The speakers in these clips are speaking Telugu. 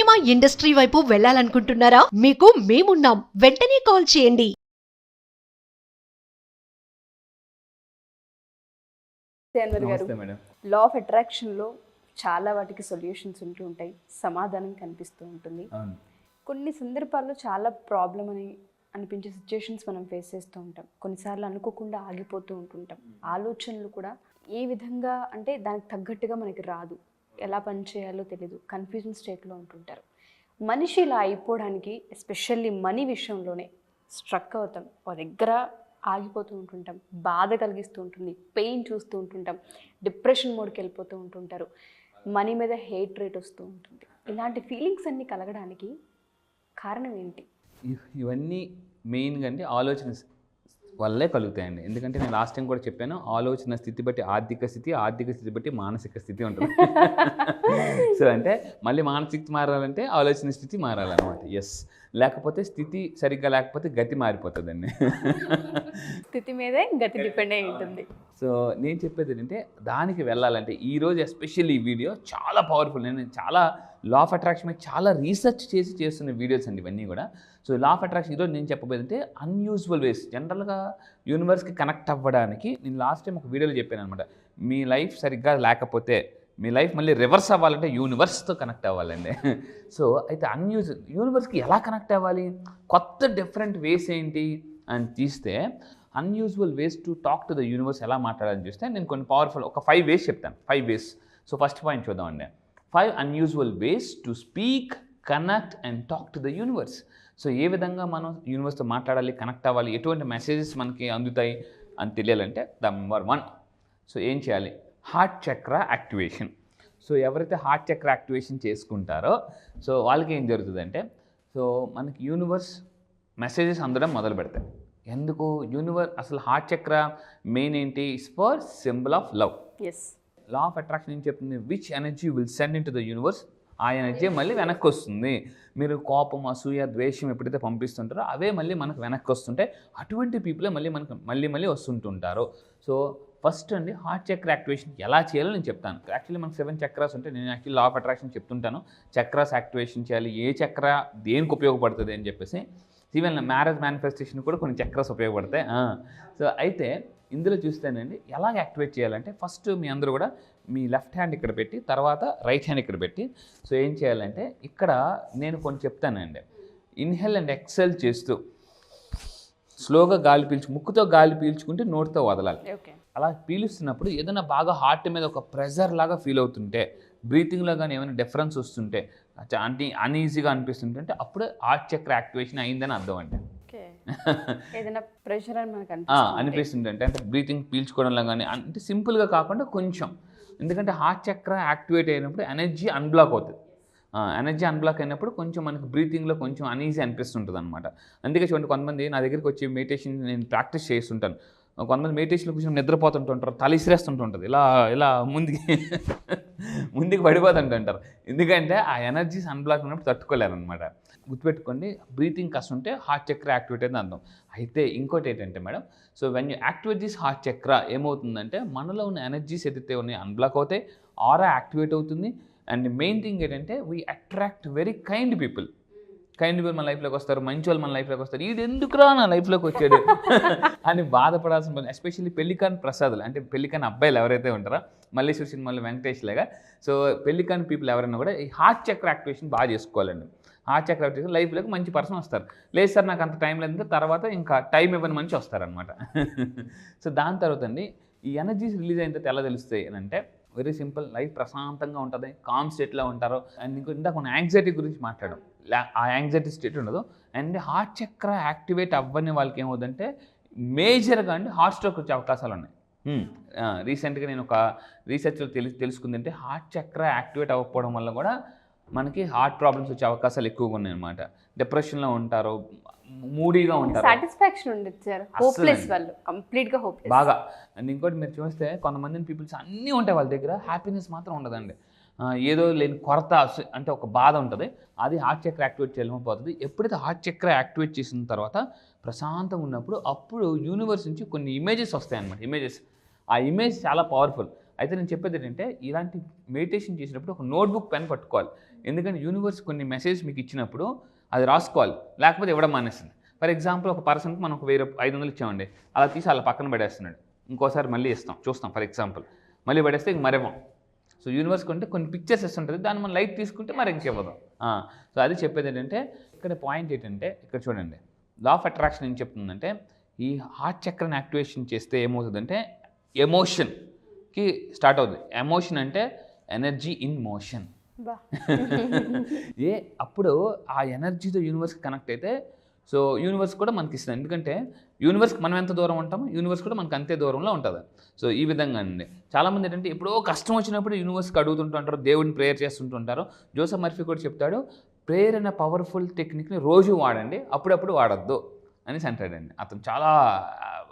సినిమా ఇండస్ట్రీ వైపు వెళ్ళాలనుకుంటున్నారా? మీకు మేమున్నాం. వెంటనే కాల్ చేయండి. అన్వర్ గారు, నమస్తే మేడం. లా ఆఫ్ అట్రాక్షన్లో చాలా వాటికి సొల్యూషన్స్ ఉంటూ ఉంటాయి, సమాధానం కనిపిస్తూ ఉంటుంది. అవును. కొన్ని సందర్భాల్లో చాలా ప్రాబ్లం అని అనిపించే సిచ్యుయేషన్స్ మనం ఫేస్ చేస్తూ ఉంటాం. కొన్నిసార్లు అనుకోకుండా ఆగిపోతూ ఉంటుంటాం. ఆలోచనలు కూడా ఏ విధంగా అంటే దానికి తగ్గట్టుగా మనకి రాదు, ఎలా పని చేయాలో తెలియదు, కన్ఫ్యూజన్ స్టేట్లో ఉంటుంటారు. మనిషి ఇలా అయిపోవడానికి ఎస్పెషల్లీ మనీ విషయంలోనే స్ట్రక్ అవుతాం, ఒక దగ్గర ఆగిపోతూ ఉంటుంటాం, బాధ కలిగిస్తూ ఉంటుంది, పెయిన్ చూస్తూ ఉంటుంటాం, డిప్రెషన్ మోడ్కి వెళ్ళిపోతూ ఉంటుంటారు, మనీ మీద హేట్ రేట్ వస్తూ ఉంటుంది. ఇలాంటి ఫీలింగ్స్ అన్నీ కలగడానికి కారణం ఏంటి? ఇవన్నీ మెయిన్గా అంటే ఆలోచన వల్లే కలుగుతాయండి. ఎందుకంటే నేను లాస్ట్ టైం కూడా చెప్పాను, ఆలోచన స్థితి బట్టి ఆర్థిక స్థితి, ఆర్థిక స్థితి బట్టి మానసిక స్థితి ఉంటుంది. సో అంటే మళ్ళీ మానసిక స్థితి మారాలంటే ఆలోచన స్థితి మారాలన్నమాట. ఎస్, లేకపోతే స్థితి సరిగ్గా లేకపోతే గతి మారిపోతుందండి. స్థితి మీదే గతి డిపెండ్ అయి ఉంటుంది. సో నేను చెప్పేది ఏంటంటే దానికి వెళ్ళాలంటే ఈరోజు ఎస్పెషల్లీ ఈ వీడియో చాలా పవర్ఫుల్. నేను చాలా లా ఆఫ్ అట్రాక్షన్ మీద చాలా రీసెర్చ్ చేసి చేస్తున్న వీడియోస్ అండి ఇవన్నీ కూడా. సో లా ఆఫ్ అట్రాక్షన్ ఈరోజు నేను చెప్పబోయేది అంటే అన్యూజువల్ వేస్. జనరల్గా యూనివర్స్కి కనెక్ట్ అవ్వడానికి నేను లాస్ట్ టైం ఒక వీడియోలో చెప్పాను అనమాట. మీ లైఫ్ సరిగ్గా లేకపోతే మీ లైఫ్ మళ్ళీ రివర్స్ అవ్వాలంటే యూనివర్స్తో కనెక్ట్ అవ్వాలండి. సో అయితే యూనివర్స్కి ఎలా కనెక్ట్ అవ్వాలి, కొత్త డిఫరెంట్ వేస్ ఏంటి అని తీస్తే unusual ways to talk to the universe ఎలా మాట్లాడాలని చూస్తే నేను కొన్ని పవర్ఫుల్ ఒక 5 వేస్ చెప్తాను. 5 వేస్. సో ఫస్ట్ పాయింట్ చూద్దామండి. 5 unusual ways to speak, connect and talk to the universe. So ఏ విధంగా మనం యూనివర్స్తో మాట్లాడాలి, కనెక్ట్ అవ్వాలి, ఎటువంటి మెసేజెస్ మనకి అందుతాయి అని తెలియాలంటే నెంబర్ 1. సో ఏం చేయాలి? హార్ట్ చక్ర యాక్టివేషన్. సో ఎవరైతే హార్ట్ చక్ర యాక్టివేషన్ చేసుకుంటారో సో వాళ్ళకి ఏం జరుగుతుందంటే సో మనకి యూనివర్స్ మెసేజెస్ అందడం మొదలు పెడతాయి. ఎందుకు? అసలు హార్ట్ చక్ర మెయిన్ ఏంటి? Is for symbol of love. Yes, law of attraction ఏం చెప్తుంది? Which energy will send in to the universe, ఆ ఎనర్జీ మళ్ళీ వెనక్కి వస్తుంది. మీరు కోపం, అసూయ, ద్వేషం ఎప్పుడైతే పంపిస్తుంటారో అవే మళ్ళీ మనకు వెనక్కి వస్తుంటే అటువంటి పీపులే మళ్ళీ మనకు మళ్ళీ వస్తుంటుంటారు. సో ఫస్ట్ అండి హార్ట్ చక్ర యాక్టివేషన్ ఎలా చేయాలో నేను చెప్తాను. యాక్చువల్లీ మనకు 7 చక్రాస్ ఉంటాయి. నేను యాక్చువల్లీ లా ఆఫ్ అట్రాక్షన్ చెప్తుంటాను చక్రాస్ యాక్టివేషన్ చేయాలి, ఏ చక్ర దేనికి ఉపయోగపడుతుంది అని చెప్పేసి. ఈవెన్ మ్యారేజ్ మేనిఫెస్టేషన్ కూడా కొన్ని చక్రాస్ ఉపయోగపడతాయి. సో అయితే ఇందులో చూస్తేనండి ఎలాగ యాక్టివేట్ చేయాలంటే ఫస్ట్ మీ అందరూ కూడా మీ లెఫ్ట్ హ్యాండ్ ఇక్కడ పెట్టి తర్వాత రైట్ హ్యాండ్ ఇక్కడ పెట్టి సో ఏం చేయాలంటే ఇక్కడ నేను కొన్ని చెప్తానండి. ఇన్హేల్ అండ్ ఎక్సెల్ చేస్తూ స్లోగా గాలి ముక్కుతో గాలి పీల్చుకుంటే నోటితో వదలాలి. ఓకే. అలా పీలుస్తున్నప్పుడు ఏదైనా బాగా హార్ట్ మీద ఒక ప్రెజర్ లాగా ఫీల్ అవుతుంటే, బ్రీతింగ్లో కానీ ఏమైనా డిఫరెన్స్ వస్తుంటే, అంటే అన్ఈజీగా అనిపిస్తుంటే అప్పుడు హార్ట్ చక్ర యాక్టివేషన్ అయిందని అర్థం అండి. ఏదైనా ప్రెషర్ అని మనకు అనిపిస్తుంది అంటే బ్రీతింగ్ పీల్చుకోవడంలో కానీ అంటే సింపుల్గా కాకుండా కొంచెం, ఎందుకంటే హార్ట్ చక్ర యాక్టివేట్ అయినప్పుడు ఎనర్జీ అన్బ్లాక్ అవుతుంది. ఎనర్జీ అన్బ్లాక్ అయినప్పుడు కొంచెం మనకు బ్రీతింగ్లో కొంచెం అనీజీ అనిపిస్తుంటుంది అనమాట. అందుకే చూడండి కొంతమంది నా దగ్గరికి వచ్చి మెడిటేషన్ నేను ప్రాక్టీస్ చేస్తుంటాను. కొంతమంది మెడిటేషన్లో కొంచెం నిద్రపోతుంటుంటారు, తల ఇసిరేస్తుంటుంటుంది, ఇలా ముందుకు పడిపోతుంటుంటారు. ఎందుకంటే ఆ ఎనర్జీస్ అన్బ్లాక్ ఉన్నప్పుడు తట్టుకోలేరు అనమాట. గుర్తుపెట్టుకోండి, బ్రీతింగ్ కష్టం ఉంటే హార్ట్ చక్ర యాక్టివేట్ అయితే అర్థం. అయితే ఇంకోటి ఏంటంటే madam, so when you activate this heart చక్ర ఏమవుతుందంటే మనలో ఉన్న ఎనర్జీస్ ఏదైతే ఉన్నాయి అన్బ్లాక్ అవుతాయి, ఆరా యాక్టివేట్ అవుతుంది. అండ్ మెయిన్ థింగ్ ఏంటంటే we attract very kind people. Kind people మన లైఫ్లోకి వస్తారు, మంచి వాళ్ళు మన లైఫ్లోకి వస్తారు. ఇది ఎందుకురా నా లైఫ్లోకి వచ్చాడు అని బాధపడాల్సిన పని. ఎస్పెషల్లీ పెళ్లికాని ప్రసాదులు అంటే పెళ్లికాని అబ్బాయిలు ఎవరైతే ఉంటారో మల్లేశ్వర సినిమాలో వెంకటేష్ లాగా, సో పెళ్లికాని పీపుల్ ఎవరైనా కూడా ఈ హార్ట్ చక్ర యాక్టివేషన్ బాగా చేసుకోవాలండి. హార్ట్ చక్ర యాక్టివేషన్ లైఫ్లోకి మంచి పర్సన్ వస్తారు. లేదు సార్ నాకు అంత టైం లేదు, తర్వాత ఇంకా టైం ఇవ్వని మంచి వస్తారనమాట. సో దాని తర్వాత అండి ఈ ఎనర్జీస్ రిలీజ్ అయిన తర్వాత ఎలా తెలుస్తాయి అని అంటే వెరీ సింపుల్, లైఫ్ ప్రశాంతంగా ఉంటుంది, కామ్ స్టేట్లో ఉంటారు. అండ్ ఇందాక మన యాంగ్జైటీ గురించి మాట్లాడడం, ఆ యాంగ్జైటీ స్టేట్ ఉండదు. అండ్ హార్ట్ చక్ర యాక్టివేట్ అవ్వని వాళ్ళకి ఏమవుతుందంటే మేజర్గా అండి హార్ట్ స్ట్రోక్ వచ్చే అవకాశాలు ఉన్నాయి. రీసెంట్గా నేను ఒక రీసెర్చ్లో తెలుసుకుందంటే హార్ట్ చక్ర యాక్టివేట్ అవ్వకపోవడం వల్ల కూడా మనకి హార్ట్ ప్రాబ్లమ్స్ వచ్చే అవకాశాలు ఎక్కువగా ఉన్నాయి అనమాట. డిప్రెషన్లో ఉంటారు, మూడీగా ఉంటారు, సాటిస్ఫాక్షన్ ఉండదు సార్, హోప్లెస్ వాళ్ళు, కంప్లీట్గా హోప్లెస్ బాగా. అండ్ ఇంకోటి మీరు చూస్తే కొంతమంది పీపుల్స్ అన్నీ ఉంటాయి వాళ్ళ దగ్గర, హ్యాపీనెస్ మాత్రం ఉండదండి. ఏదో లేని కొరత అంటే ఒక బాధ ఉంటుంది, అది హార్ట్ చక్ర యాక్టివేట్ చేయలేకపోతుంది. ఎప్పుడైతే హార్ట్ చక్ర యాక్టివేట్ చేసిన తర్వాత ప్రశాంతంగా ఉన్నప్పుడు అప్పుడు యూనివర్స్ నుంచి కొన్ని ఇమేజెస్ వస్తాయన్నమాట. ఆ ఇమేజ్ చాలా పవర్ఫుల్. అయితే నేను చెప్పేది ఏంటంటే ఇలాంటి మెడిటేషన్ చేసినప్పుడు ఒక నోట్బుక్ పెన్ పట్టుకోవాలి. ఎందుకంటే యూనివర్స్ కొన్ని మెసేజ్ మీకు ఇచ్చినప్పుడు అది రాసుకోవాలి, లేకపోతే ఇవ్వడం మానేస్తుంది. ఫర్ ఎగ్జాంపుల్ ఒక పర్సన్కి మనం ఒక 500 ఇచ్చామండి, అలా తీసి అలా పక్కన పడేస్తున్నాడు, ఇంకోసారి మళ్ళీ ఇస్తాం చూస్తాం ఫర్ ఎగ్జాంపుల్, మళ్ళీ పడేస్తే ఇంక మరేమో. సో యూనివర్స్ కొంటే కొన్ని పిక్చర్స్ ఇస్తుంటుంది, దాన్ని మనం లైట్ తీసుకుంటే మరి ఇంకేవ్వదాం. సో అది చెప్పేది ఏంటంటే ఇక్కడ పాయింట్ ఏంటంటే ఇక్కడ చూడండి, లా ఆఫ్ అట్రాక్షన్ ఏం చెప్తుందంటే ఈ హార్ట్ చక్రని యాక్టివేషన్ చేస్తే ఏమవుతుందంటే ఎమోషన్కి స్టార్ట్ అవుతుంది. ఎమోషన్ అంటే ఎనర్జీ ఇన్ మోషన్. బా అప్పుడు ఆ ఎనర్జీతో యూనివర్స్కి కనెక్ట్ అయితే సో యూనివర్స్ కూడా మనకి ఇస్తుంది. ఎందుకంటే యూనివర్స్కి మనం ఎంత దూరం ఉంటామో యూనివర్స్ కూడా మనకు అంతే దూరంలో ఉంటుంది. సో ఈ విధంగా అండి చాలామంది ఏంటంటే ఎప్పుడో కష్టం వచ్చినప్పుడు యూనివర్స్కి అడుగుతుంటుంటారు, దేవుడిని ప్రేయర్ చేస్తుంటుంటారు. జోసెఫ్ మర్ఫీ కూడా చెప్తాడు, ప్రేయర్ అనే పవర్ఫుల్ టెక్నిక్ని రోజు వాడండి, అప్పుడప్పుడు వాడద్దు అనేసి అంటాడండి. అతను చాలా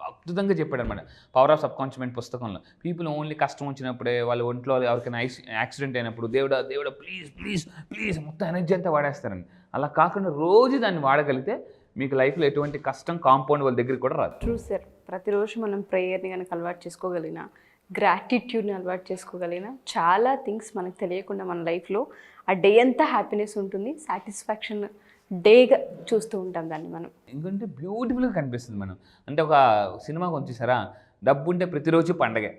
అద్భుతంగా చెప్పాడు అనమాట power of sub conscious mind పుస్తకంలో. పీపుల్ ఓన్లీ కష్టం వచ్చినప్పుడే, వాళ్ళ ఒంట్లో ఎవరికైనా యాక్సిడెంట్ అయినప్పుడు దేవుడా ప్లీజ్ ప్లీజ్ ప్లీజ్ మొత్తం ఎనర్జీ అంతా వాడేస్తారండి. అలా కాకుండా రోజు దాన్ని వాడగలిగితే మీకు లైఫ్లో ఎటువంటి కష్టం కాంపౌండ్ వాళ్ళ దగ్గరికి కూడా రాదు. True sir. ప్రతిరోజు మనం ప్రేయర్ని కనుక అలవాటు చేసుకోగలిగినా, గ్రాటిట్యూడ్ని అలవాటు చేసుకోగలిగినా చాలా థింగ్స్ మనకు తెలియకుండా మన లైఫ్లో ఆ డే అంతా హ్యాపీనెస్ ఉంటుంది, సాటిస్ఫాక్షన్ డేగా చూస్తూ ఉంటాం దాన్ని మనం. ఎందుకంటే బ్యూటిఫుల్గా కనిపిస్తుంది మనం. అంటే ఒక సినిమా వచ్చేసారా, డబ్బు ఉంటే ప్రతిరోజు పండగే.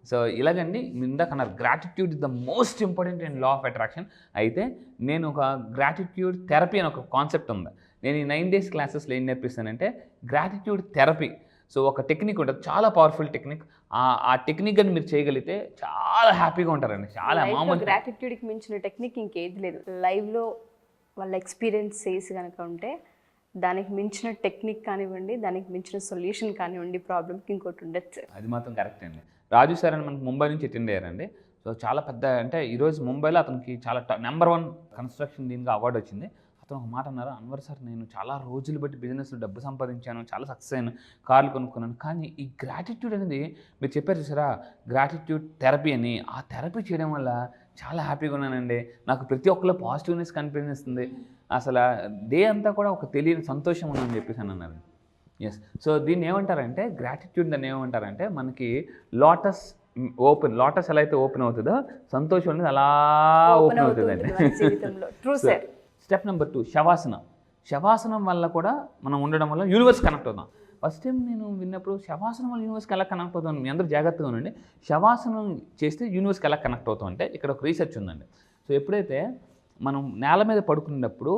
సో ఇలాగండి ఇందాక అన్నారు gratitude is the most important in law of attraction. అయితే నేను ఒక గ్రాటిట్యూడ్ థెరపీ అని ఒక కాన్సెప్ట్ ఉంది. నేను ఈ 9 days క్లాసెస్లో ఏం నేర్పిస్తానంటే గ్రాటిట్యూడ్ థెరపీ. సో ఒక టెక్నిక్ ఉంటుంది, చాలా పవర్ఫుల్ టెక్నిక్. ఆ టెక్నిక్ అని మీరు చేయగలిగితే చాలా హ్యాపీగా ఉంటారండి. చాలా మామూలు గ్రాటిట్యూడ్కి మించిన టెక్నిక్ ఇంకేది లేదు. లైవ్లో వాళ్ళ ఎక్స్పీరియన్స్ చేసి కనుక ఉంటే దానికి మించిన టెక్నిక్ కానివ్వండి, దానికి మించిన సొల్యూషన్ కానివ్వండి ప్రాబ్లమ్కి ఇంకోటి ఉండొచ్చు. అది మాత్రం కరెక్ట్ అండి. రాజు సార్ అని మనకు ముంబై నుంచి అటెండ్ అయ్యారండి. సో చాలా పెద్ద, అంటే ఈరోజు ముంబైలో అతనికి చాలా నెంబర్ 1 కన్స్ట్రక్షన్ దీనిగా అవార్డు వచ్చింది. అతను ఒక మాట అన్నారు, అన్వర్ సార్ నేను చాలా రోజులు బట్టి బిజినెస్లో డబ్బు సంపాదించాను, చాలా సక్సెస్ అయ్యాను, కార్లు కొనుక్కున్నాను, కానీ ఈ గ్రాటిట్యూడ్ అనేది మీరు చెప్పారు చూసారా గ్రాటిట్యూడ్ థెరపీ అని, ఆ థెరపీ చేయడం వల్ల చాలా హ్యాపీగా ఉన్నానండి. నాకు ప్రతి ఒక్కరిలో పాజిటివ్నెస్ కనిపిస్తుంది, అసలు డే అంతా కూడా ఒక తెలియని సంతోషం ఉందని చెప్పేసి అని అన్నారు. ఎస్. సో దీన్ని ఏమంటారంటే గ్రాటిట్యూడ్ దాన్ని ఏమంటారంటే మనకి లోటస్ ఎలా అయితే ఓపెన్ అవుతుందో సంతోషం అనేది అలా ఓపెన్ అవుతుందండి. స్టెప్ నెంబర్ 2 శవాసనం వల్ల కూడా మనం ఉండడం వల్ల యూనివర్స్ కనెక్ట్ అవుతాం. ఫస్ట్ టైం నేను విన్నప్పుడు శవాసనం వల్ల యూనివర్స్కి ఎలా కనెక్ట్ అవుతాం, మీ అందరూ జాగ్రత్తగా ఉండండి. శవాసనం చేస్తే యూనివర్స్కి ఎలా కనెక్ట్ అవుతాం అంటే ఇక్కడ ఒక రీసెర్చ్ ఉందండి. సో ఎప్పుడైతే మనం నేల మీద పడుకున్నప్పుడు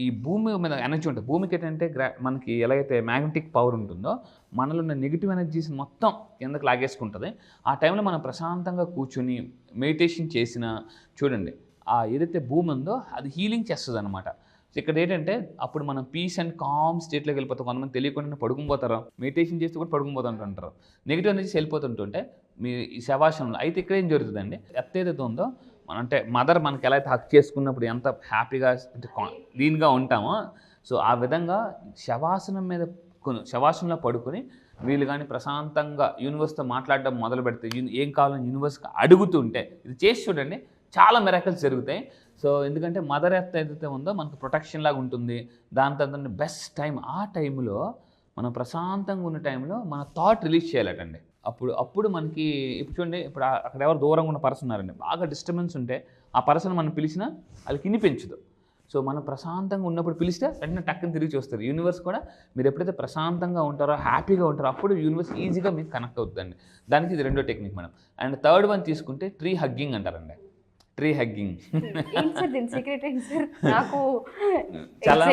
ఈ భూమి మీద ఎనర్జీ ఉంటుంది, భూమికి ఏంటంటే మనకి ఎలాగైతే మ్యాగ్నెటిక్ పవర్ ఉంటుందో మనలో ఉన్న నెగిటివ్ ఎనర్జీస్ మొత్తం కిందకి లాగేసుకుంటుంది. ఆ టైంలో మనం ప్రశాంతంగా కూర్చొని మెడిటేషన్ చేసిన చూడండి ఏదైతే భూమి ఉందో అది హీలింగ్ చేస్తుంది అనమాట. సో ఇక్కడ ఏంటంటే అప్పుడు మనం పీస్ అండ్ కామ్ స్టేట్లోకి వెళ్ళిపోతాం. కొంతమంది తెలియకుండా పడుకుపోతారు, మెడిటేషన్ చేస్తూ కూడా పడుకుపోతుంటారు, నెగిటివ్ ఎనర్జీస్ వెళ్ళిపోతుంటుంటే మీ ఈ శవాసనంలో. అయితే ఇక్కడ ఏం జరుగుతుందండి, ఏదైతే ఉందో మన అంటే మదర్ మనకి ఎలా అయితే హక్ చేసుకున్నప్పుడు ఎంత హ్యాపీగా అంటే క్లీన్గా ఉంటామో, సో ఆ విధంగా శవాసనంలో పడుకొని వీళ్ళు కానీ ప్రశాంతంగా యూనివర్స్తో మాట్లాడడం మొదలు పెడితే ఏం కావాలని యూనివర్స్కి అడుగుతుంటే ఇది చేసి చూడండి, చాలా మిరాకిల్స్ జరుగుతాయి. సో ఎందుకంటే మదర్ ఎర్త్ ఏదైతే ఉందో మనకు ప్రొటెక్షన్ లాగా ఉంటుంది. దాని తర్వాత బెస్ట్ టైం ఆ టైంలో మనం ప్రశాంతంగా ఉన్న టైంలో మన థాట్ రిలీజ్ చేయాలటండి. అప్పుడు మనకి ఇప్పుడు చూడండి, ఇప్పుడు అక్కడ ఎవరు దూరంగా ఉన్న పర్సన్ ఉన్నారండి, బాగా డిస్టర్బెన్స్ ఉంటే ఆ పర్సన్ మనం పిలిచినా వాళ్ళకి వినిపించదు. సో మనం ప్రశాంతంగా ఉన్నప్పుడు పిలిస్తే వెంటనే టక్కుని తిరిగి చూస్తారు. యూనివర్స్ కూడా మీరు ఎప్పుడైతే ప్రశాంతంగా ఉంటారో హ్యాపీగా ఉంటారో అప్పుడు యూనివర్స్ ఈజీగా మీకు కనెక్ట్ అవుతుందండి. దానికి ఇది రెండో technique madam. And third one తీసుకుంటే ట్రీ హగ్గింగ్ అంటారండి. ట్రీ హగ్గింగ్ చాలా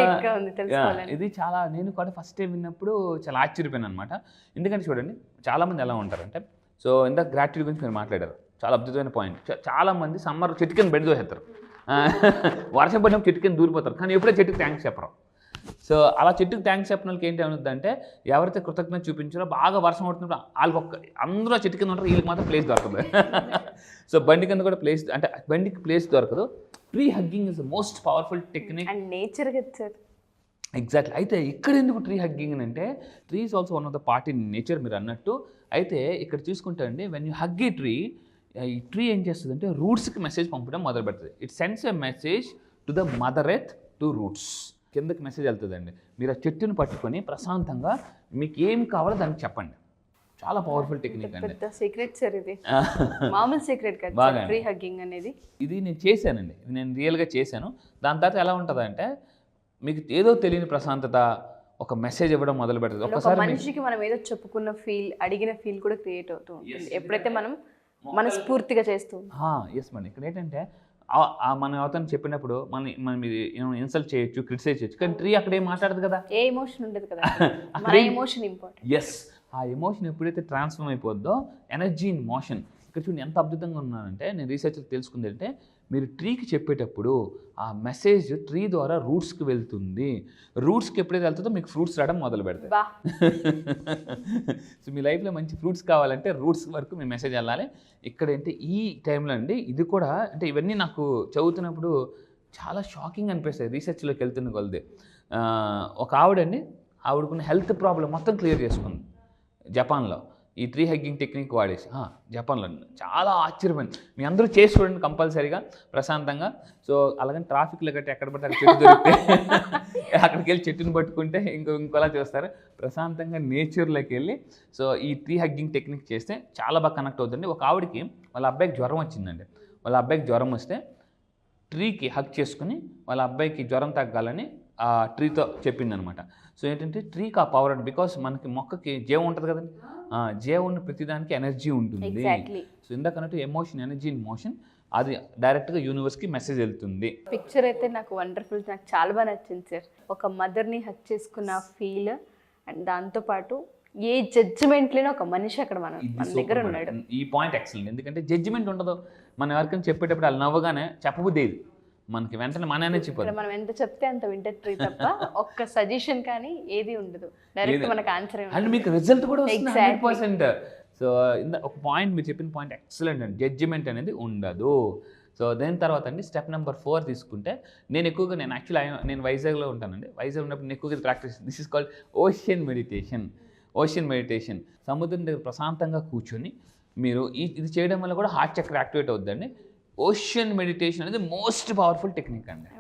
ఇది చాలా నేను కూడా ఫస్ట్ టైం విన్నప్పుడు చాలా ఆశ్చర్యపోయాను అనమాట. ఎందుకంటే చూడండి చాలామంది ఎలా ఉంటారంటే, సో ఇందాక గ్రాటిట్యూడ్ గురించి మీరు మాట్లాడారు, చాలా అద్భుతమైన పాయింట్. చాలామంది సమ్మర్ చెట్టు కింద బెడ్ దోసేస్తారు, వర్షం పడినప్పుడు చెట్టు కింద దూరిపోతారు, కానీ ఎప్పుడో చెట్టుకి థ్యాంక్స్ చెప్పరు. సో అలా చెట్టుకి థ్యాంక్స్ చెప్పిన వాళ్ళకి ఏంటి అవుతుందంటే ఎవరైతే కృతజ్ఞత చూపించారో బాగా వర్షం పడుతున్నప్పుడు వాళ్ళకి అందరూ చెట్టు కింద ఉంటారు, వీళ్ళకి మాత్రం ప్లేస్ దొరకదు. సో బండి కింద కూడా ప్లేస్, అంటే బండికి ప్లేస్ దొరకదు. Tree hugging is the most powerful technique and nature sir. Exactly. అయితే ఇక్కడ ఎందుకు ట్రీ హగ్గింగ్ అని అంటే tree is also one of the part in nature మీరు అన్నట్టు. అయితే ఇక్కడ చూసుకుంటే అండి when you hug A tree, ఈ ట్రీ ఏం చేస్తుంది అంటే రూట్స్కి మెసేజ్ పంపడం మొదలు పెడుతుంది. It sends a message to the mother earth to roots. కిందకి మెసేజ్ వెళ్తుందండి. మీరు ఆ చెట్టుని పట్టుకొని ప్రశాంతంగా మీకు ఏం కావాలో దానికి చెప్పండి. చాలా పవర్ఫుల్ టెక్నిక్ అండి. పెద్ద సీక్రెట్ సార్ ఇది, మామూలు సీక్రెట్ కాదు బాగా ట్రీ హగ్గింగ్ అనేది. ఇది నేను చేశానండి, ఇది నేను రియల్గా చేశాను. దాని తర్వాత ఎలా ఉంటుందంటే మీకు ఏదో తెలియని ప్రశాంతత, ఒక మెసేజ్ ఇవ్వడం మొదలు పెడుతుంది. ఒక ఒకసారి మనిషికి మనం ఏదో చెప్పుకున్న ఫీల్, అడిగిన ఫీల్ కూడా క్రియేట్ అవుతూ ఉంటుంది ఎప్పుడైతే మనం మనస్ఫూర్తిగా చేస్తూ ఉంటాం. Yes madam. ఇక్కడ ఏంటంటే మనం అవతని చెప్పినప్పుడు మనం ఇన్సల్ట్ చేయొచ్చు, క్రిటిసైజ్ చేయొచ్చు, కానీ ట్రీ అక్కడ ఏం మాట్లాడదు కదా, ఏ ఎమోషన్ ఉండదు కదా, మన ఎమోషన్ ఇంపార్టెంట్. ఎస్, ఆ ఎమోషన్ ఎప్పుడైతే ట్రాన్స్ఫర్మ్ అయిపోద్దో ఎనర్జీ ఇన్ మోషన్. ఇక్కడ చూడండి ఎంత అద్భుతంగా ఉన్నానంటే, నేను రీసెర్చ్లో తెలుసుకుంది అంటే మీరు ట్రీకి చెప్పేటప్పుడు ఆ మెసేజ్ ట్రీ ద్వారా రూట్స్కి వెళ్తుంది. రూట్స్కి ఎప్పుడైతే వెళ్తుందో మీకు ఫ్రూట్స్ రావడం మొదలు పెడతాయి. సో మీ లైఫ్లో మంచి ఫ్రూట్స్ కావాలంటే రూట్స్ వరకు మీ మెసేజ్ వెళ్ళాలి. ఇక్కడ ఏంటి ఈ టైంలో అండి, ఇది కూడా అంటే ఇవన్నీ నాకు చదువుతున్నప్పుడు చాలా షాకింగ్ అనిపిస్తాయి. రీసెర్చ్లోకి వెళ్తున్న కొలది ఒక ఆవిడకున్న హెల్త్ ప్రాబ్లం మొత్తం క్లియర్ చేసుకుంది జపాన్లో, ఈ ట్రీ హగ్గింగ్ టెక్నిక్ వాడేసి. జపాన్లో చాలా ఆశ్చర్యమైంది. మీ అందరూ చేసి చూడండి కంపల్సరీగా ప్రశాంతంగా. సో అలాగని ట్రాఫిక్లో గట్టి ఎక్కడ పడితే అక్కడ చెట్టు దొరికితే అక్కడికి వెళ్ళి చెట్టుని పట్టుకుంటే ఇంకోలా చూస్తారు. ప్రశాంతంగా నేచర్లోకి వెళ్ళి సో ఈ ట్రీ హగ్గింగ్ టెక్నిక్ చేస్తే చాలా బాగా కనెక్ట్ అవుతుంది. ఒక ఆవిడకి వాళ్ళ అబ్బాయికి జ్వరం వచ్చిందండి. వాళ్ళ అబ్బాయికి జ్వరం వస్తే ట్రీకి హగ్ చేసుకుని వాళ్ళ అబ్బాయికి జ్వరం తగ్గాలని ఆ ట్రీతో చెప్పింది అనమాట. సో ఏంటంటే ట్రీకి ఆ పవర్ అంటే, బికాస్ మనకి మొక్కకి జీవం ఉంటుంది కదండి, జీవం ఉన్న ప్రతిదానికి ఎనర్జీ ఉంటుంది. సో ఇందాకన్నట్టు ఎమోషన్, ఎనర్జీ ఇన్ మోషన్, అది డైరెక్ట్గా యూనివర్స్కి మెసేజ్ వెళ్తుంది. పిక్చర్ అయితే నాకు వండర్ఫుల్, నాకు చాలా బాగా నచ్చింది సార్. ఒక మదర్ని హక్ చేసుకున్న ఫీల్, అండ్ దాంతోపాటు ఏ జడ్జిమెంట్ లేని ఒక మనిషి అక్కడ మన దగ్గర ఉన్నాడు. ఈ పాయింట్ ఎక్సలెంట్, ఎందుకంటే జడ్జిమెంట్ ఉండదు. మనం ఎవరికైనా చెప్పేటప్పుడు వాళ్ళు నవ్వగానే చెప్పబుద్ది మనకి వెంటనే మననే చెప్పారు. మనం ఎంత చెప్తే అంత వింటది ట్రీ తప్ప ఒక్క సజెషన్ కానీ ఏది ఉండదు, డైరెక్ట్ మనకు ఆన్సర్ అండ్ మీకు రిజల్ట్ కూడా వస్తుంది 100%. సో ఒక పాయింట్ మీరు చెప్పిన పాయింట్ ఎక్సలెంట్ అండి, జడ్జిమెంట్ అనేది ఉండదు. సో దాని తర్వాత అండి స్టెప్ నెంబర్ 4 తీసుకుంటే, నేను యాక్చువల్లీ నేను వైజాగ్లో ఉంటానండి. వైజాగ్ ఉన్నప్పుడు నేను ఎక్కువగా practice, this is called ocean meditation. Ocean meditation, సముద్రం దగ్గర ప్రశాంతంగా కూర్చొని మీరు ఇది చేయడం వల్ల కూడా హార్ట్ చక్ర యాక్టివేట్ అవుతుందండి. ఓషన్ మెడిటేషన్ అనేది మోస్ట్ పవర్ఫుల్ టెక్నిక్ అండి.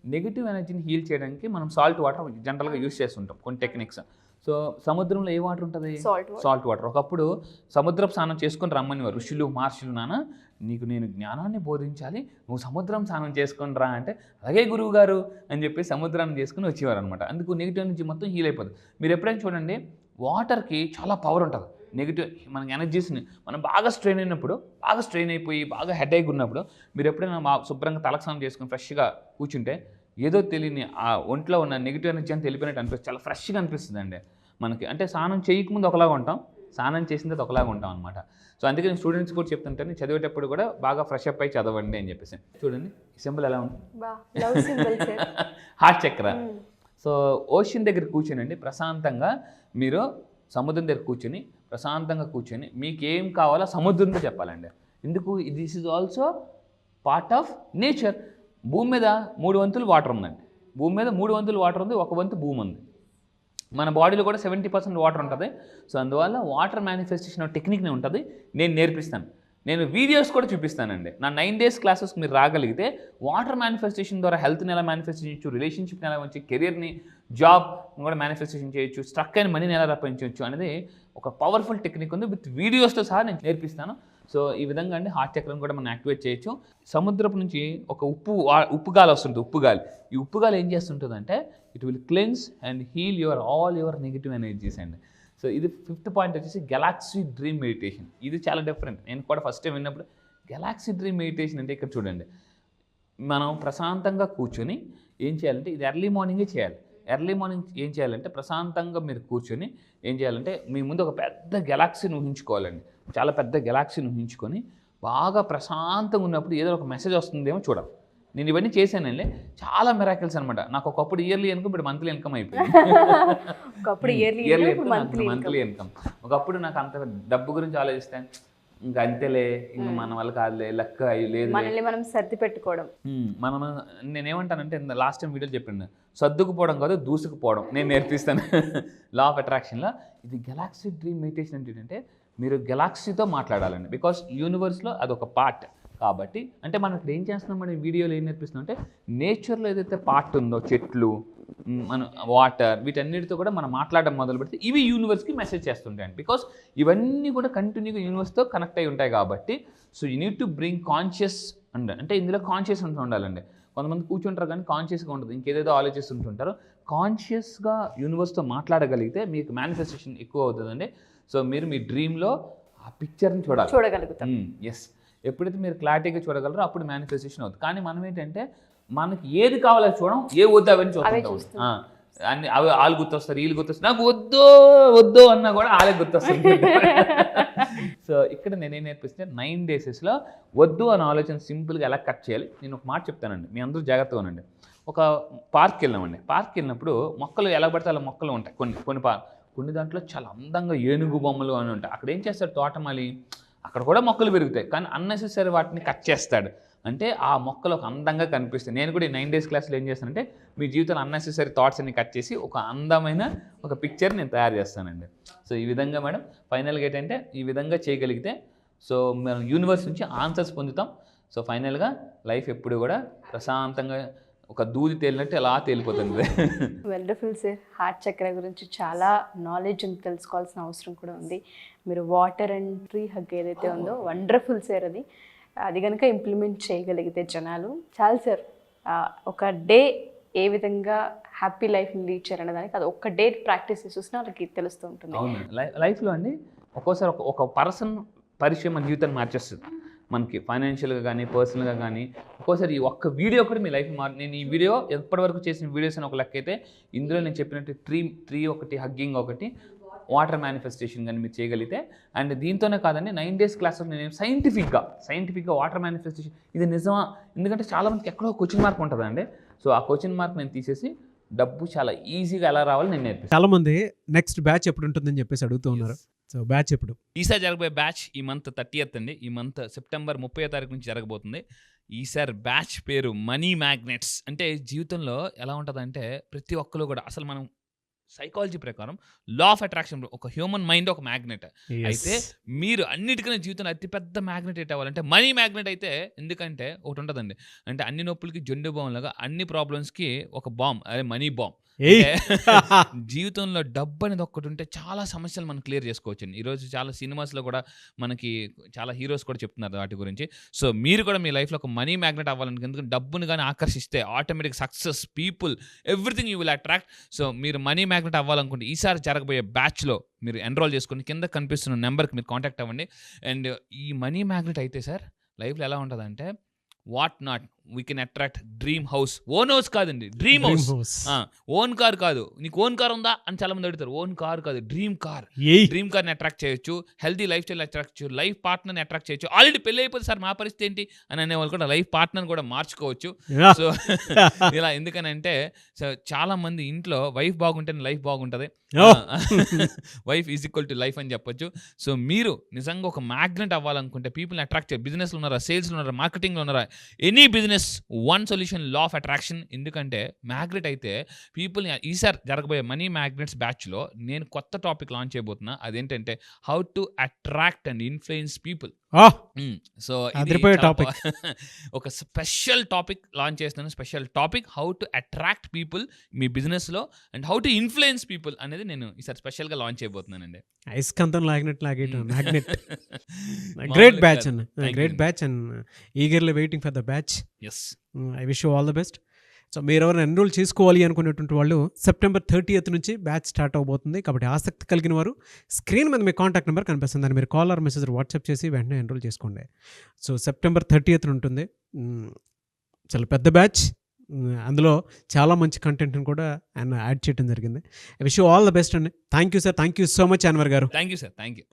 నెగిటివ్ ఎనర్జీని హీల్ చేయడానికి మనం సాల్ట్ వాటర్ జనరల్గా యూజ్ చేస్తుంటాం కొన్ని టెక్నిక్స్. సో సముద్రంలో ఏ వాటర్ ఉంటుంది? Salt water. ఒకప్పుడు సముద్రపు స్నానం చేసుకొని రమ్మనివారు ఋషులు మహర్షులు. నాన్న నీకు నేను జ్ఞానాన్ని బోధించాలి, నువ్వు సముద్రం స్నానం చేసుకొని రా అంటే, అలాగే గురువు గారు అని చెప్పి సముద్రాన్ని చేసుకుని వచ్చేవారు అనమాట. అందుకు నెగిటివ్ ఎనర్జీ మొత్తం హీల్ అయిపోతుంది. మీరు ఎప్పుడైనా చూడండి, వాటర్కి చాలా పవర్ ఉంటుంది. నెగిటివ్ మనకి ఎనర్జీస్ని మనం బాగా స్ట్రెయిన్ అయినప్పుడు, బాగా స్ట్రెయిన్ అయిపోయి బాగా హెడేక్ ఉన్నప్పుడు మీరు ఎప్పుడైనా శుభ్రంగా తలస్నానం చేసుకుని ఫ్రెష్గా కూర్చుంటే ఏదో తెలియని ఆ ఒంట్లో ఉన్న నెగిటివ్ ఎనర్జీ అని తెలిపినట్టు అనిపిస్తుంది, చాలా ఫ్రెష్గా అనిపిస్తుంది అండి మనకి. అంటే స్నానం చేయకముందు ఒకలాగా ఉంటాం, స్నానం చేసిన తర్వాత ఒకలాగా ఉంటాం అనమాట. సో అందుకే నేను స్టూడెంట్స్ కూడా చెప్తుంటాను, చదివేటప్పుడు కూడా బాగా ఫ్రెష్ అప్ అయి చదవండి అని చెప్పేసి. చూడండి ఈ సింబల్ ఎలా ఉంది, హార్ట్ చక్ర. సో ఓషన్ దగ్గర కూర్చోనండి ప్రశాంతంగా, మీరు సముద్రం దగ్గర కూర్చొని ప్రశాంతంగా కూర్చొని మీకు ఏం కావాలో సముద్రంతో చెప్పాలండి. ఎందుకు? This is also part of nature. భూమి మీద 3 వంతులు వాటర్ ఉందండి. భూమి మీద 3 వంతులు వాటర్ ఉంది, 1 వంతు భూమి ఉంది. మన బాడీలో కూడా 70% వాటర్ ఉంటుంది. సో అందువల్ల వాటర్ మేనిఫెస్టేషన్ టెక్నిక్నే ఉంటుంది, నేను నేర్పిస్తాను. నేను వీడియోస్ కూడా చూపిస్తానండి. నా 9 days క్లాసెస్కి మీరు రాగలిగితే వాటర్ మేనిఫెస్టేషన్ ద్వారా హెల్త్ని ఎలా మేనిఫెస్ట్ చేయొచ్చు, రిలేషన్షిప్ని ఎలా వచ్చి, కెరియర్ని, జాబ్ కూడా మేనిఫెస్టేషన్ చేయొచ్చు, స్ట్రక్ అయిన మనీని ఎలా రప్పించవచ్చు అనేది ఒక పవర్ఫుల్ టెక్నిక్ ఉంది. విత్ వీడియోస్తో సహా నేను నేర్పిస్తాను. సో ఈ విధంగా అండి హార్ట్ చక్రం కూడా మనం యాక్టివేట్ చేయొచ్చు. సముద్రపు నుంచి ఒక ఉప్పు గాలి వస్తుంది, ఉప్పు గాలి. ఈ ఉప్పు గాలి ఏం చేస్తుంటుందంటే it will cleanse and heal all your negative energies అండి. సో ఇది 5th పాయింట్ వచ్చేసి గెలాక్సీ డ్రీమ్ మెడిటేషన్. ఇది చాలా డిఫరెంట్. నేను కూడా ఫస్ట్ టైం విన్నప్పుడు గెలాక్సీ డ్రీమ్ మెడిటేషన్ అంటే, ఇక్కడ చూడండి, మనం ప్రశాంతంగా కూర్చొని ఏం చేయాలంటే, ఇది ఎర్లీ మార్నింగే చేయాలి. ఎర్లీ మార్నింగ్ ఏం చేయాలంటే ప్రశాంతంగా మీరు కూర్చొని ఏం చేయాలంటే మీ ముందు ఒక పెద్ద గెలాక్సీని ఊహించుకోవాలండి. చాలా పెద్ద గెలాక్సీని ఊహించుకొని బాగా ప్రశాంతంగా ఉన్నప్పుడు ఏదో ఒక మెసేజ్ వస్తుందేమో చూడాలి. నేను ఇవన్నీ చేశానండి, చాలా మిరాకిల్స్ అనమాట. నాకు ఒకప్పుడు ఇయర్లీ ఇన్కమ్, ఇప్పుడు మంత్లీ ఇన్కమ్ అయిపోయింది. Monthly income. ఒకప్పుడు నాకు అంత డబ్బు గురించి ఆలోచిస్తే ఇంకా అంతేలే, ఇంకా మన వల్ల కాదులే, లెక్క లేదు, మనం సర్ది పెట్టుకోవడం. మనం నేనేమంటానంటే లాస్ట్ టైం వీడియోలో చెప్పాను, సర్దుకుపోవడం కాదు దూసుకుపోవడం నేను నేర్పిస్తాను లా ఆఫ్ అట్రాక్షన్లో. ఇది గెలాక్సీ డ్రీమ్ మెడిటేషన్ ఏంటంటే మీరు గెలాక్సీతో మాట్లాడాలండి. బికాస్ యూనివర్స్లో అదొక పార్ట్ కాబట్టి. అంటే మనం ఇక్కడ ఏం చేస్తున్నాం, మన వీడియోలో ఏం నేర్పిస్తున్నాం అంటే నేచర్లో ఏదైతే పార్ట్ ఉందో, చెట్లు, మన వాటర్, వీటన్నిటితో కూడా మనం మాట్లాడడం మొదలు పెడితే ఇవి యూనివర్స్కి మెసేజ్ చేస్తుంటాయండి. బికాస్ ఇవన్నీ కూడా కంటిన్యూగా యూనివర్స్తో కనెక్ట్ అయి ఉంటాయి కాబట్టి so you need to bring conscious అంటే ఇందులో కాన్షియస్ ఉండాలండి. కొంతమంది కూర్చుంటారు కానీ కాన్షియస్గా ఉండదు, ఇంకేదేదో ఆలోచిస్తుంటుంటారు. కాన్షియస్గా యూనివర్స్తో మాట్లాడగలిగితే మీకు మేనిఫెస్టేషన్ ఎక్కువ అవుతుందండి. సో మీరు మీ డ్రీమ్లో ఆ పిక్చర్ని చూడగలుగుతాం. ఎస్, ఎప్పుడైతే మీరు క్లారిటీగా చూడగలరో అప్పుడు మేనిఫెస్టేషన్ అవుతుంది. కానీ మనం ఏంటంటే మనకి ఏది కావాలో చూడడం, ఏ వద్దు అవన్నీ చూస్తుంటాం. అన్ని అవి వాళ్ళు గుర్తొస్తారు, వీళ్ళు గుర్తొస్తారు, నాకు వద్దు అన్నా కూడా వాళ్ళే గుర్తొస్తుంది. సో ఇక్కడ నేనేం నేర్పిస్తే 9 days వద్దు అని ఆలోచన సింపుల్గా ఎలా కట్ చేయాలి నేను ఒక మాట చెప్తానండి. మీ అందరూ జాగ్రత్తగా ఉండండి. ఒక పార్క్కి వెళ్ళామండి. పార్క్కి వెళ్ళినప్పుడు మొక్కలు ఎలా పడితే అలా మొక్కలు ఉంటాయి. కొన్ని దాంట్లో చాలా అందంగా ఏనుగు బొమ్మలు అని ఉంటాయి. అక్కడ ఏం చేస్తాడు తోటమాలి, అక్కడ కూడా మొక్కలు పెరుగుతాయి కానీ అన్నెసెసరీ వాటిని కట్ చేస్తాడు. అంటే ఆ మొక్కలు ఒక అందంగా కనిపిస్తాయి. నేను కూడా ఈ 9 days క్లాస్లో ఏం చేస్తానంటే మీ జీవితంలో అన్నెసెసరీ థాట్స్ అన్ని కట్ చేసి ఒక అందమైన ఒక పిక్చర్ నేను తయారు చేస్తానండి. సో ఈ విధంగా మేడం ఫైనల్గా ఏంటంటే ఈ విధంగా చేయగలిగితే సో మనం యూనివర్స్ నుంచి ఆన్సర్స్ పొందుతాం. సో ఫైనల్గా లైఫ్ ఎప్పుడు కూడా ప్రశాంతంగా ఒక దూది తేలినట్టు ఎలా తేలిపోతుంది. Wonderful sir. హార్ట్ చక్ర గురించి చాలా నాలెడ్జ్ ఉంది, తెలుసుకోవాల్సిన అవసరం కూడా ఉంది. మీరు వాటర్ అండ్ ట్రీ హగ్ ఏదైతే ఉందో వండర్ఫుల్ సార్. అది కనుక ఇంప్లిమెంట్ చేయగలిగితే జనాలు చాలు సార్. ఒక డే ఏ విధంగా హ్యాపీ లైఫ్ని లీడ్ చేయాలనే దానికి అది ఒక్క డే ప్రాక్టీస్ చేసిన వాళ్ళకి తెలుస్తూ ఉంటుంది. అవును, లైఫ్లో అండి ఒక్కోసారి ఒక పర్సన్ పరిచయం మన జీవితాన్ని మార్చేస్తుంది. మనకి ఫైనాన్షియల్గా కానీ పర్సనల్గా కానీ ఒక్కోసారి ఈ ఒక్క వీడియో కూడా మీ లైఫ్ నేను ఈ వీడియో ఎప్పటివరకు చేసిన వీడియోస్ అని ఒక లెక్క అయితే ఇందులో నేను చెప్పినట్టు ట్రీ ఒకటి, హగ్గింగ్ ఒకటి, వాటర్ మేనిఫెస్టేషన్ కానీ మీరు చేయగలిగితే అండ్ దీంతోనే కాదండి 9 days క్లాస్లో నేను సైంటిఫిక్గా వాటర్ మేనిఫెస్టేషన్ ఇది నిజమా, ఎందుకంటే చాలామందికి ఎక్కడో క్వశ్చన్ మార్క్ ఉంటుందండి. సో ఆ క్వశ్చన్ మార్క్ నేను తీసేసి డబ్బు చాలా ఈజీగా ఎలా రావాలి నేను నేర్పిస్తాను. చాలా మంది నెక్స్ట్ బ్యాచ్ ఎప్పుడు ఉంటుందని చెప్పేసి అడుగుతూ ఉన్నారు. సో బ్యాచ్ ఎప్పుడు? ఈసారి జరగబోయే బ్యాచ్ ఈ మంత్ 30th అండి. ఈ మంత్ సెప్టెంబర్ 30వ నుంచి జరగబోతుంది. ఈసారి బ్యాచ్ పేరు మనీ మ్యాగ్నెట్స్. అంటే జీవితంలో ఎలా ఉంటుందంటే ప్రతి ఒక్కరు కూడా అసలు మనం సైకాలజీ ప్రకారం లా ఆఫ్ అట్రాక్షన్ ఒక హ్యూమన్ మైండ్ ఒక మ్యాగ్నెట్. అయితే మీరు అన్నిటికన్నా జీవితంలో అతిపెద్ద మ్యాగ్నెట్ ఏంటి అవ్వాలంటే మనీ మ్యాగ్నెట్ అయితే. ఎందుకంటే ఒకటి ఉంటుందండి, అంటే అన్ని నొప్పులకి జొండు బాంబ్ లాగా అన్ని ప్రాబ్లమ్స్కి ఒక బాంబ్, అదే మనీ బాంబ్. జీవితంలో డబ్బు అనేది ఒక్కటి ఉంటే చాలా సమస్యలు మనం క్లియర్ చేసుకోవచ్చు. ఈరోజు చాలా సినిమాస్లో కూడా మనకి చాలా హీరోస్ కూడా చెప్తున్నారు వాటి గురించి. సో మీరు కూడా మీ లైఫ్లో ఒక మనీ మ్యాగ్నెట్ అవ్వాలని, ఎందుకంటే డబ్బుని కానీ ఆకర్షిస్తే automatic success, people, everything you will attract. So మీరు మనీ మ్యాగ్నెట్ అవ్వాలనుకుంటే ఈసారి జరగబోయే బ్యాచ్లో మీరు ఎన్రోల్ చేసుకుని కింద కనిపిస్తున్న నెంబర్కి మీరు కాంటాక్ట్ అవ్వండి. అండ్ ఈ మనీ మ్యాగ్నెట్ అయితే సార్ లైఫ్లో ఎలా ఉంటుందంటే what not we can attract dream house. Own house కాదండి, డ్రీమ్ హౌస్. ఓన్ కార్ కాదు, నీకు ఓన్ కార్ ఉందా అని చాలా మంది అడుగుతారు. ఓన్ కార్ కాదు, డ్రీమ్ కార్. డ్రీమ్ కార్ని అట్రాక్ట్ చేయొచ్చు, హెల్తీ లైఫ్ స్టైల్ అట్రాక్ట్ చేయొచ్చు, లైఫ్ పార్ట్నర్ని అట్రాక్ట్ చేయొచ్చు. ఆల్రెడీ పెళ్ళి అయిపోతే సార్ మా పరిస్థితి ఏంటి అని అనేవాళ్ళు కూడా లైఫ్ పార్ట్నర్ కూడా మార్చుకోవచ్చు. సో ఇలా ఎందుకనంటే సో చాలా మంది ఇంట్లో వైఫ్ బాగుంటేనే లైఫ్ బాగుంటుంది, wife is equal to life అని చెప్పొచ్చు. సో మీరు నిజంగా ఒక మ్యాగ్నెట్ అవ్వాలనుకుంటే పీపుల్ని అట్రాక్ట్ చేయాలి. బిజినెస్లో ఉన్నారా, సేల్స్లో ఉన్నారా, మార్కెటింగ్లో ఉన్నారా, any business one solution law of attraction. ఎందుకంటే మ్యాగ్నెట్ అయితే పీపుల్ని ఈసారి జరగబోయే మనీ మ్యాగ్నెట్స్ బ్యాచ్లో నేను కొత్త టాపిక్ లాంచ్ చేయబోతున్నా. అదేంటంటే how to attract and influence people. So topic ఒక స్పెషల్ టాపిక్ లాంచ్ చేస్తున్నాను. Special topic how to attract people మీ బిజినెస్లో and how to influence people అనేది నేను ఈసారి స్పెషల్గా లాంచ్ చేయబోతున్నానండి. ఐస్కంతం మ్యాగ్నెట్. గ్రేట్ బ్యాచ్ అన్న, great batch and eagerly waiting for the batch. I wish you all the best. So మీరు ఎవరైనా ఎన్రోల్ చేసుకోవాలి అనుకునేటువంటి వాళ్ళు September 30th నుంచి బ్యాచ్ స్టార్ట్ అవబోతుంది. కాబట్టి ఆసక్తి కలిగిన వారు స్క్రీన్ మీద మీ కాంటాక్ట్ నెంబర్ కనిపిస్తుంది, దాన్ని మీరు కాల్ ఆర్ మెసేజ్ వాట్సాప్ చేసి వెంటనే ఎన్రోల్ చేసుకోండి. సో September 30th ఉంటుంది. చాలా పెద్ద బ్యాచ్, అందులో చాలా మంచి కంటెంట్ని కూడా ఆయన యాడ్ చేయడం జరిగింది. I wish you all the best అండి. Thank you sir, thank you so much Anwar garu. Thank you sir, thank you.